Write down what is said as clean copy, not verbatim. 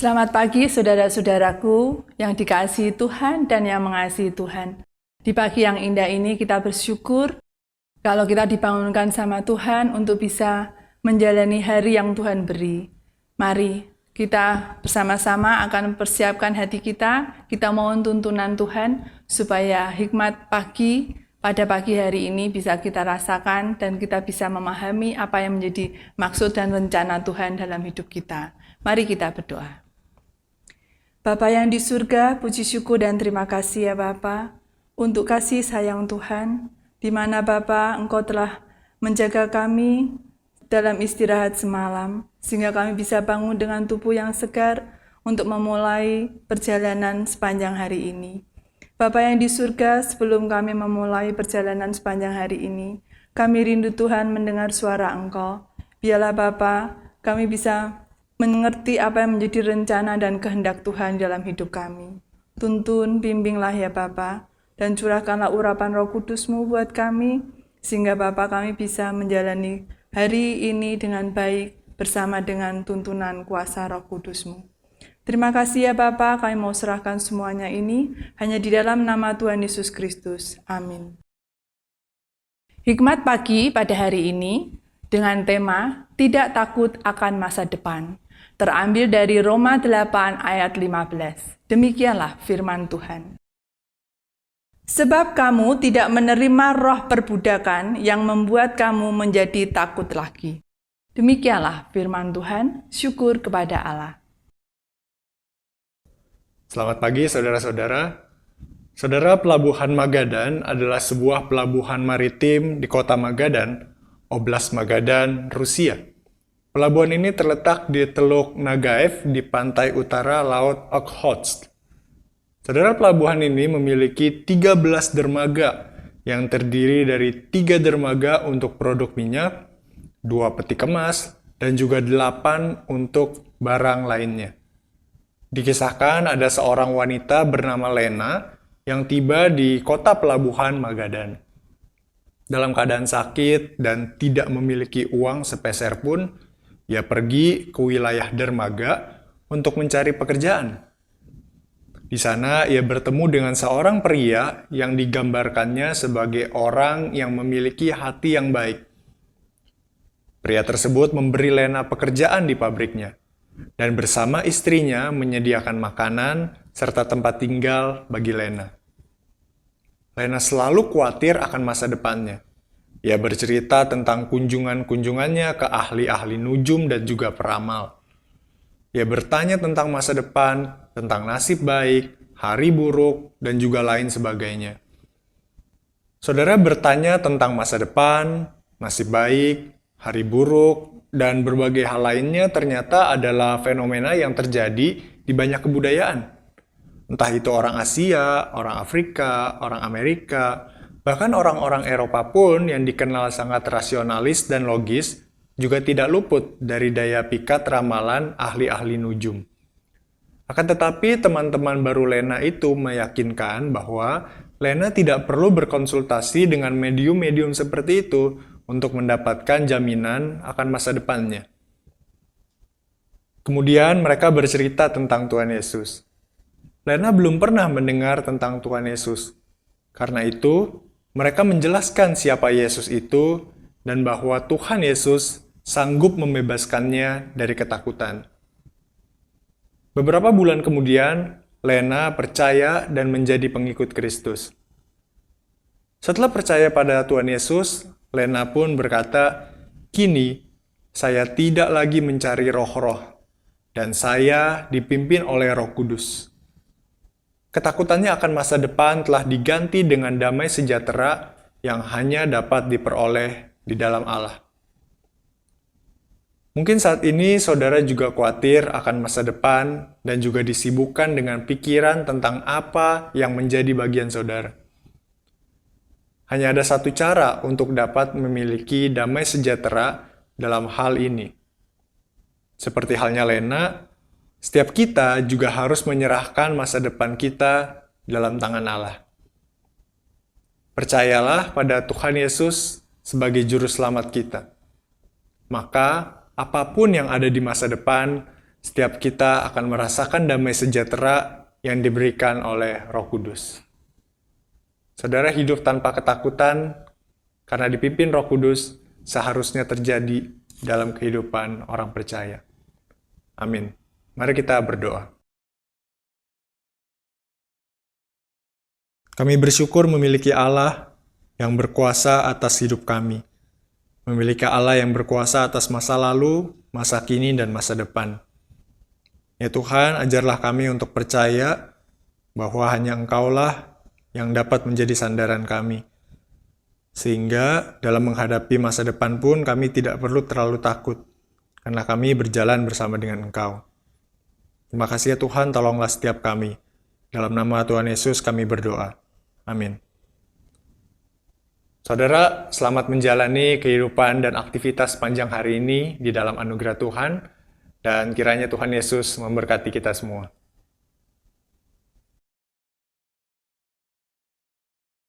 Selamat pagi saudara-saudaraku yang dikasihi Tuhan dan yang mengasihi Tuhan. Di pagi yang indah ini kita bersyukur kalau kita dibangunkan sama Tuhan untuk bisa menjalani hari yang Tuhan beri. Mari kita bersama-sama akan mempersiapkan hati kita mohon tuntunan Tuhan supaya hikmat pada pagi hari ini bisa kita rasakan dan kita bisa memahami apa yang menjadi maksud dan rencana Tuhan dalam hidup kita. Mari kita berdoa. Bapa yang di surga, puji syukur dan terima kasih ya Bapa, untuk kasih sayang Tuhan, di mana Bapa Engkau telah menjaga kami dalam istirahat semalam, sehingga kami bisa bangun dengan tubuh yang segar untuk memulai perjalanan sepanjang hari ini. Bapa yang di surga, sebelum kami memulai perjalanan sepanjang hari ini, kami rindu Tuhan mendengar suara Engkau. Biarlah Bapa, kami bisa mengerti apa yang menjadi rencana dan kehendak Tuhan dalam hidup kami. Tuntun, bimbinglah ya Bapa, dan curahkanlah urapan Roh Kudus-Mu buat kami, sehingga Bapa kami bisa menjalani hari ini dengan baik bersama dengan tuntunan kuasa Roh Kudus-Mu. Terima kasih ya Bapa, kami mau serahkan semuanya ini hanya di dalam nama Tuhan Yesus Kristus. Amin. Hikmat pagi pada hari ini dengan tema Tidak Takut Akan Masa Depan. Terambil dari Roma 8 ayat 15. Demikianlah firman Tuhan. Sebab kamu tidak menerima roh perbudakan yang membuat kamu menjadi takut lagi. Demikianlah firman Tuhan, syukur kepada Allah. Selamat pagi saudara-saudara. Saudara, Pelabuhan Magadan adalah sebuah pelabuhan maritim di kota Magadan, Oblast Magadan, Rusia. Pelabuhan ini terletak di Teluk Nagaev di pantai utara Laut Okhotsk. Saudara, pelabuhan ini memiliki 13 dermaga yang terdiri dari 3 dermaga untuk produk minyak, 2 peti kemas, dan juga 8 untuk barang lainnya. Dikisahkan ada seorang wanita bernama Lena yang tiba di kota pelabuhan Magadan. Dalam keadaan sakit dan tidak memiliki uang sepeser pun, ia pergi ke wilayah dermaga untuk mencari pekerjaan. Di sana ia bertemu dengan seorang pria yang digambarkannya sebagai orang yang memiliki hati yang baik. Pria tersebut memberi Lena pekerjaan di pabriknya, dan bersama istrinya menyediakan makanan serta tempat tinggal bagi Lena. Lena selalu khawatir akan masa depannya. Ia bercerita tentang kunjungan-kunjungannya ke ahli-ahli nujum dan juga peramal. Ia bertanya tentang masa depan, tentang nasib baik, hari buruk, dan juga lain sebagainya. Saudara bertanya tentang masa depan, nasib baik, hari buruk, dan berbagai hal lainnya ternyata adalah fenomena yang terjadi di banyak kebudayaan. Entah itu orang Asia, orang Afrika, orang Amerika, bahkan orang-orang Eropa pun yang dikenal sangat rasionalis dan logis juga tidak luput dari daya pikat ramalan ahli-ahli nujum. Akan tetapi teman-teman baru Lena itu meyakinkan bahwa Lena tidak perlu berkonsultasi dengan medium-medium seperti itu untuk mendapatkan jaminan akan masa depannya. Kemudian mereka bercerita tentang Tuhan Yesus. Lena belum pernah mendengar tentang Tuhan Yesus. Karena itu, mereka menjelaskan siapa Yesus itu dan bahwa Tuhan Yesus sanggup membebaskannya dari ketakutan. Beberapa bulan kemudian, Lena percaya dan menjadi pengikut Kristus. Setelah percaya pada Tuhan Yesus, Lena pun berkata, "Kini saya tidak lagi mencari roh-roh, dan saya dipimpin oleh Roh Kudus." Ketakutannya akan masa depan telah diganti dengan damai sejahtera yang hanya dapat diperoleh di dalam Allah. Mungkin saat ini saudara juga khawatir akan masa depan dan juga disibukkan dengan pikiran tentang apa yang menjadi bagian saudara. Hanya ada satu cara untuk dapat memiliki damai sejahtera dalam hal ini. Seperti halnya Lena, setiap kita juga harus menyerahkan masa depan kita dalam tangan Allah. Percayalah pada Tuhan Yesus sebagai juru selamat kita. Maka, apapun yang ada di masa depan setiap kita akan merasakan damai sejahtera yang diberikan oleh Roh Kudus. Saudara hidup tanpa ketakutan karena dipimpin Roh Kudus seharusnya terjadi dalam kehidupan orang percaya. Amin. Mari kita berdoa. Kami bersyukur memiliki Allah yang berkuasa atas hidup kami. Memiliki Allah yang berkuasa atas masa lalu, masa kini, dan masa depan. Ya Tuhan, ajarlah kami untuk percaya bahwa hanya Engkaulah yang dapat menjadi sandaran kami. Sehingga dalam menghadapi masa depan pun kami tidak perlu terlalu takut, karena kami berjalan bersama dengan Engkau. Terima kasih ya Tuhan, tolonglah setiap kami. Dalam nama Tuhan Yesus kami berdoa. Amin. Saudara, selamat menjalani kehidupan dan aktivitas panjang hari ini di dalam anugerah Tuhan, dan kiranya Tuhan Yesus memberkati kita semua.